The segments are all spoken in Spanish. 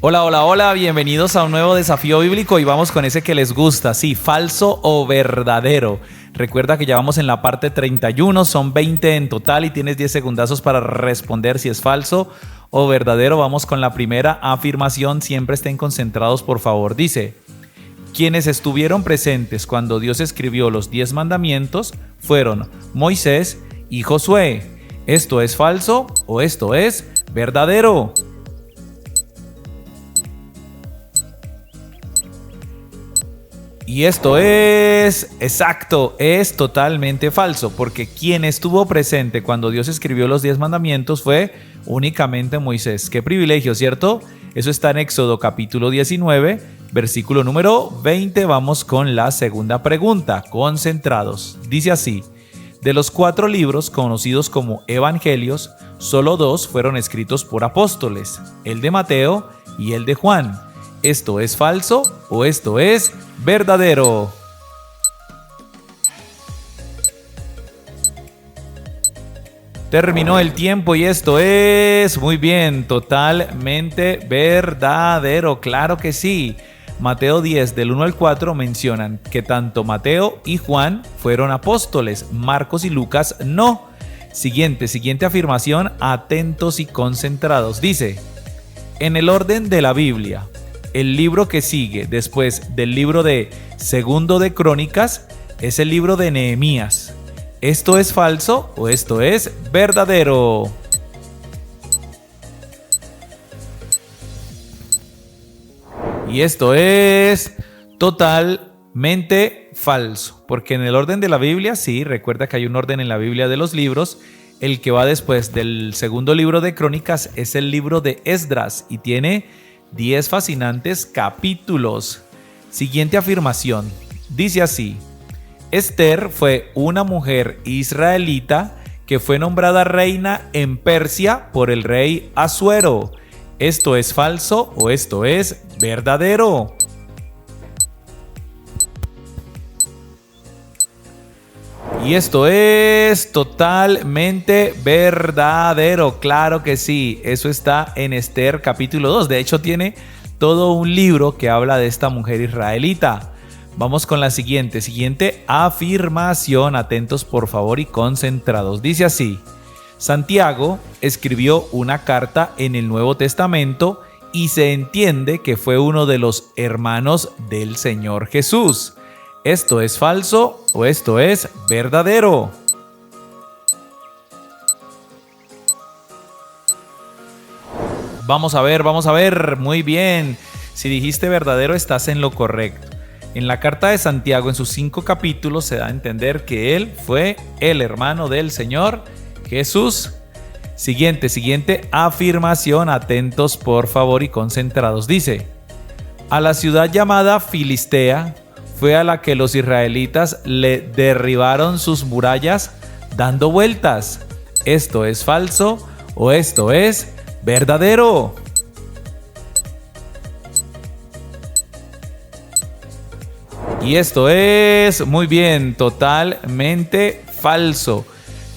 Hola, hola, hola, bienvenidos a un nuevo desafío bíblico y vamos con ese que les gusta, sí, falso o verdadero. Recuerda que ya vamos en la parte 31, son 20 en total y tienes 10 segundazos para responder si es falso o verdadero. Vamos con la primera afirmación, siempre estén concentrados por favor. Dice, quienes estuvieron presentes cuando Dios escribió los 10 mandamientos fueron Moisés y Josué. ¿Esto es falso o esto es verdadero? Y esto es exacto, es totalmente falso, porque quien estuvo presente cuando Dios escribió los 10 mandamientos fue únicamente Moisés. Qué privilegio, ¿cierto? Eso está en Éxodo capítulo 19, versículo número 20. Vamos con la segunda pregunta, concentrados. Dice así, de los 4 libros conocidos como evangelios, solo 2 fueron escritos por apóstoles, el de Mateo y el de Juan. ¿Esto es falso o esto es verdadero? Terminó el tiempo y esto es, muy bien, totalmente verdadero, claro que sí. Mateo 10 del 1 al 4 mencionan que tanto Mateo y Juan fueron apóstoles, Marcos y Lucas no. Siguiente afirmación, atentos y concentrados. Dice, en el orden de la Biblia, el libro que sigue después del libro de Segundo de Crónicas es el libro de Nehemías. ¿Esto es falso o esto es verdadero? Y esto es totalmente falso, porque en el orden de la Biblia, sí, recuerda que hay un orden en la Biblia de los libros. El que va después del segundo libro de Crónicas es el libro de Esdras y tiene 10 fascinantes capítulos. Siguiente afirmación. Dice así, Esther fue una mujer israelita que fue nombrada reina en Persia por el rey Asuero. ¿Esto es falso o esto es verdadero? Y esto es totalmente verdadero, claro que sí, eso está en Esther capítulo 2, de hecho tiene todo un libro que habla de esta mujer israelita. Vamos con la siguiente afirmación, atentos por favor y concentrados, dice así, Santiago escribió una carta en el Nuevo Testamento y se entiende que fue uno de los hermanos del Señor Jesús. ¿Esto es falso o esto es verdadero? Vamos a ver, muy bien. Si dijiste verdadero, estás en lo correcto. En la carta de Santiago, en sus 5 capítulos, se da a entender que él fue el hermano del Señor Jesús. Siguiente afirmación, atentos por favor y concentrados. Dice, a la ciudad llamada Filistea, fue a la que los israelitas le derribaron sus murallas dando vueltas. ¿Esto es falso o esto es verdadero? Y esto es, muy bien, totalmente falso.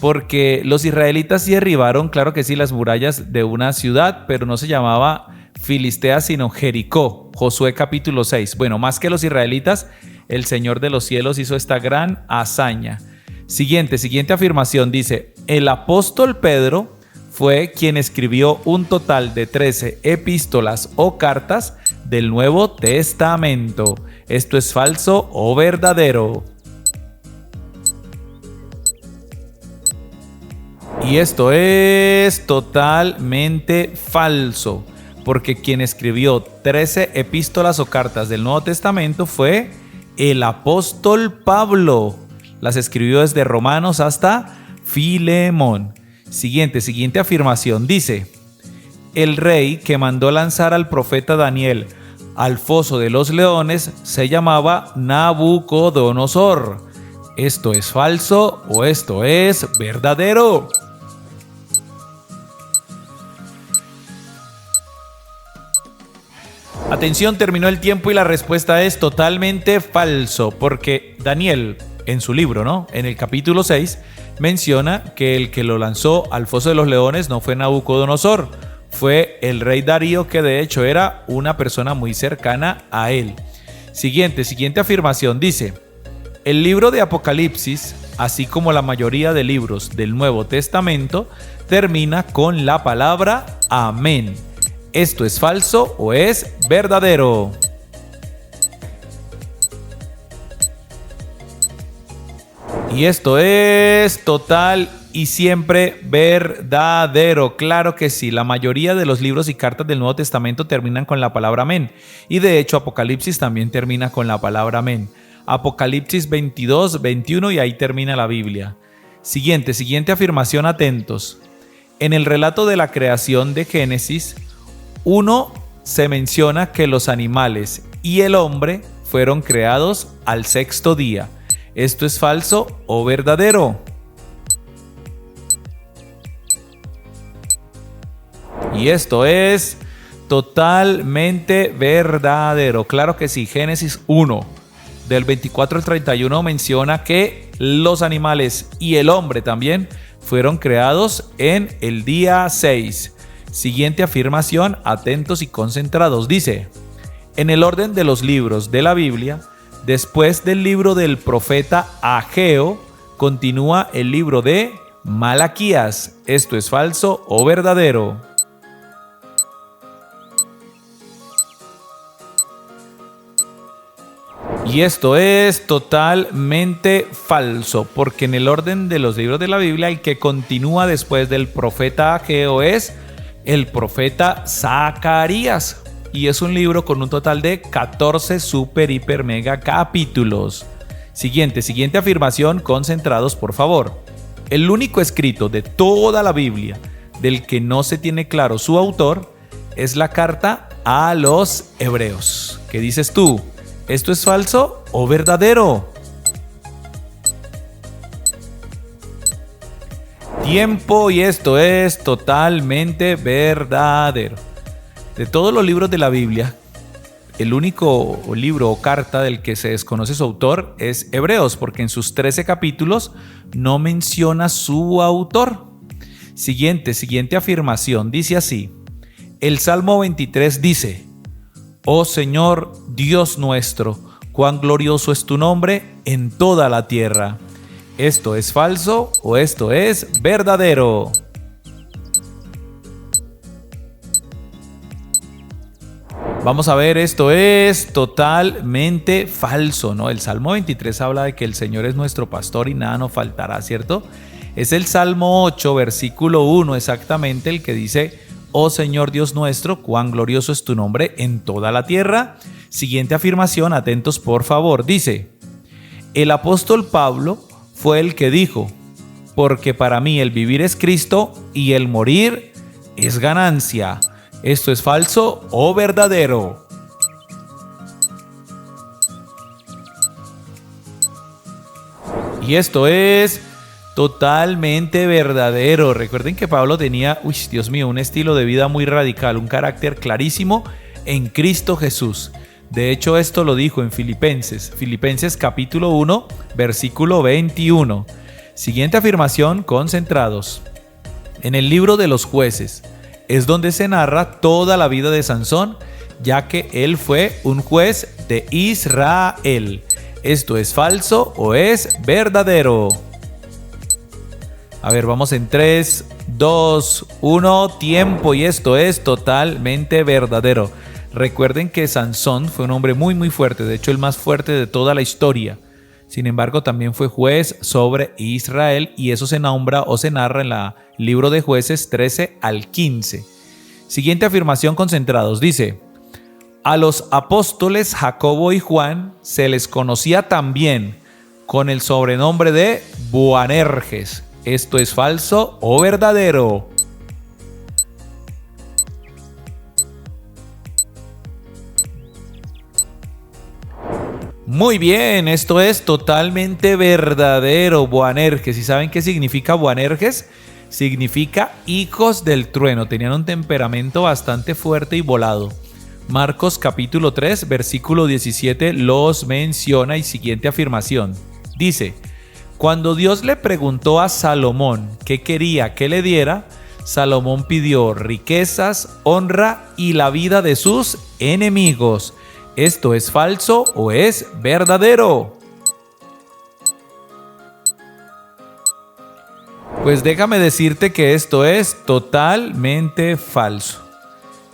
Porque los israelitas sí derribaron, claro que sí, las murallas de una ciudad, pero no se llamaba Filistea, sino Jericó. Josué capítulo 6. Bueno, más que los israelitas, el Señor de los cielos hizo esta gran hazaña. Siguiente afirmación dice, el apóstol Pedro fue quien escribió un total de 13 epístolas o cartas del Nuevo Testamento. ¿Esto es falso o verdadero? Y esto es totalmente falso, porque quien escribió 13 epístolas o cartas del Nuevo Testamento fue el apóstol Pablo. Las escribió desde Romanos hasta Filemón. Siguiente afirmación dice, el rey que mandó lanzar al profeta Daniel al foso de los leones se llamaba Nabucodonosor. ¿Esto es falso o esto es verdadero? Atención, terminó el tiempo y la respuesta es totalmente falso, porque Daniel, en su libro, ¿no?, en el capítulo 6, menciona que el que lo lanzó al foso de los leones no fue Nabucodonosor, fue fue el rey Darío, que de hecho era una persona muy cercana a él. Siguiente afirmación dice: el libro de Apocalipsis, así como la mayoría de libros del Nuevo Testamento, termina con la palabra amén. ¿Esto es falso o es verdadero? Y esto es total y siempre verdadero. Claro que sí, la mayoría de los libros y cartas del Nuevo Testamento terminan con la palabra amén. Y de hecho Apocalipsis también termina con la palabra amén. Apocalipsis 22, 21 y ahí termina la Biblia. Siguiente afirmación, atentos. En el relato de la creación de Génesis 1 se menciona que los animales y el hombre fueron creados al sexto día. ¿Esto es falso o verdadero? Y esto es totalmente verdadero. Claro que sí, Génesis 1, del 24 al 31 menciona que los animales y el hombre también fueron creados en el día 6. Siguiente afirmación, atentos y concentrados. Dice: en el orden de los libros de la Biblia, después del libro del profeta Ageo, continúa el libro de Malaquías. ¿Esto es falso o verdadero? Y esto es totalmente falso, porque en el orden de los libros de la Biblia, el que continúa después del profeta Ageo es el profeta Zacarías. Y es un libro con un total de 14 super, hiper, mega capítulos. Siguiente afirmación, concentrados por favor. El único escrito de toda la Biblia del que no se tiene claro su autor es la carta a los Hebreos. ¿Qué dices tú? ¿Esto es falso o verdadero? Tiempo, y esto es totalmente verdadero. De todos los libros de la Biblia, el único libro o carta del que se desconoce su autor es Hebreos, porque en sus 13 capítulos no menciona su autor. Siguiente afirmación, dice así: el Salmo 23 dice: oh Señor, Dios nuestro, cuán glorioso es tu nombre en toda la tierra. ¿Esto es falso o esto es verdadero? Vamos a ver, esto es totalmente falso, ¿no? El Salmo 23 habla de que el Señor es nuestro pastor y nada nos faltará, ¿cierto? Es el Salmo 8, versículo 1 exactamente el que dice: oh Señor Dios nuestro, cuán glorioso es tu nombre en toda la tierra. Siguiente afirmación, atentos por favor, dice: el apóstol Pablo fue el que dijo: porque para mí el vivir es Cristo y el morir es ganancia. ¿Esto es falso o verdadero? Y esto es totalmente verdadero. Recuerden que Pablo tenía, Dios mío, un estilo de vida muy radical, un carácter clarísimo en Cristo Jesús. De hecho, esto lo dijo en Filipenses capítulo 1, versículo 21. Siguiente afirmación, concentrados. En el libro de los Jueces es donde se narra toda la vida de Sansón, ya que él fue un juez de Israel. ¿Esto es falso o es verdadero? A ver, vamos en 3, 2, 1, tiempo, y esto es totalmente verdadero. Recuerden que Sansón fue un hombre muy fuerte, de hecho el más fuerte de toda la historia. Sin embargo, también fue juez sobre Israel, y eso se nombra o se narra en el libro de Jueces 13 al 15. Siguiente afirmación, concentrados, dice: a los apóstoles Jacobo y Juan se les conocía también con el sobrenombre de Boanerges. ¿Esto es falso o verdadero? Muy bien, esto es totalmente verdadero. Boanerges. ¿Y saben qué significa Boanerges? Significa hijos del trueno. Tenían un temperamento bastante fuerte y volado. Marcos capítulo 3, versículo 17 los menciona, y siguiente afirmación. Dice: cuando Dios le preguntó a Salomón qué quería que le diera, Salomón pidió riquezas, honra y la vida de sus enemigos. ¿Esto es falso o es verdadero? Pues déjame decirte que esto es totalmente falso.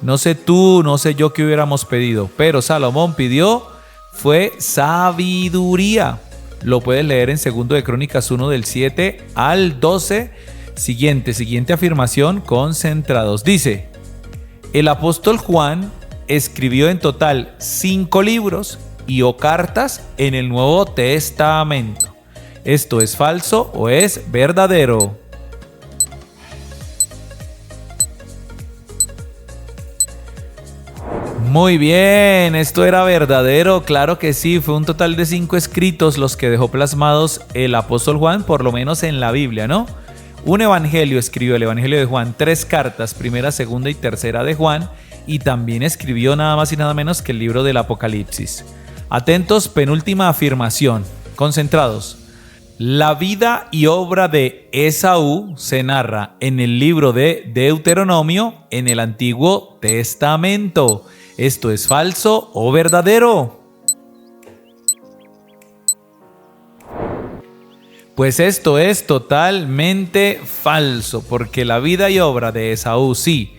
No sé tú, no sé yo qué hubiéramos pedido, pero Salomón pidió fue sabiduría. Lo puedes leer en 2 de Crónicas 1 del 7 al 12. Siguiente afirmación, concentrados. Dice, el apóstol Juan escribió en total 5 libros y o cartas en el Nuevo Testamento. ¿Esto es falso o es verdadero? Muy bien, esto era verdadero, claro que sí, fue un total de 5 escritos los que dejó plasmados el apóstol Juan, por lo menos en la Biblia, ¿no? Un evangelio escribió, el evangelio de Juan, 3 cartas, primera, segunda y tercera de Juan, y también escribió nada más y nada menos que el libro del Apocalipsis. Atentos, penúltima afirmación, concentrados. La vida y obra de Esaú se narra en el libro de Deuteronomio en el Antiguo Testamento. ¿Esto es falso o verdadero? Pues esto es totalmente falso, porque la vida y obra de Esaú, sí,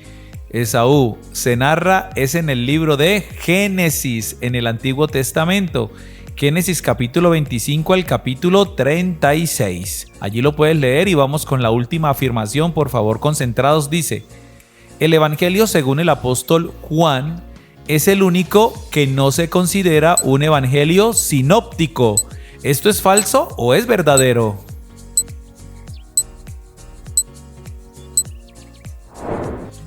Esaú se narra, es en el libro de Génesis, en el Antiguo Testamento. Génesis capítulo 25 al capítulo 36. Allí lo puedes leer y vamos con la última afirmación, por favor, concentrados. Dice, el evangelio según el apóstol Juan es el único que no se considera un evangelio sinóptico. ¿Esto es falso o es verdadero?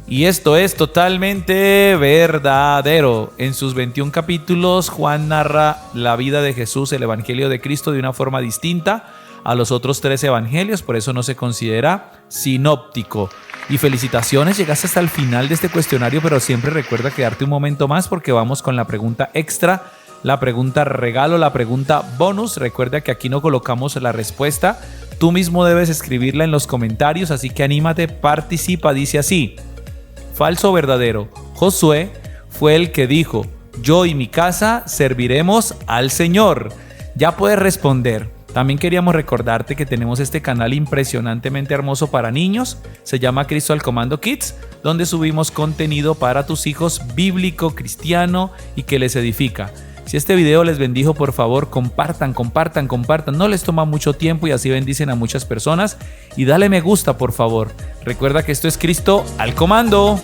Y esto es totalmente verdadero. En sus 21 capítulos, Juan narra la vida de Jesús, el evangelio de Cristo, de una forma distinta a los otros 3 evangelios, por eso no se considera sinóptico. Y felicitaciones, llegaste hasta el final de este cuestionario, pero siempre recuerda quedarte un momento más porque vamos con la pregunta extra, la pregunta regalo, la pregunta bonus. Recuerda que aquí no colocamos la respuesta, tú mismo debes escribirla en los comentarios, así que anímate, participa. Dice así, falso o verdadero, Josué fue el que dijo, yo y mi casa serviremos al Señor. Ya puedes responder. También queríamos recordarte que tenemos este canal impresionantemente hermoso para niños, se llama Cristo al Comando Kids, donde subimos contenido para tus hijos bíblico, cristiano y que les edifica. Si este video les bendijo, por favor, compartan, no les toma mucho tiempo y así bendicen a muchas personas y dale me gusta, por favor. Recuerda que esto es Cristo al Comando.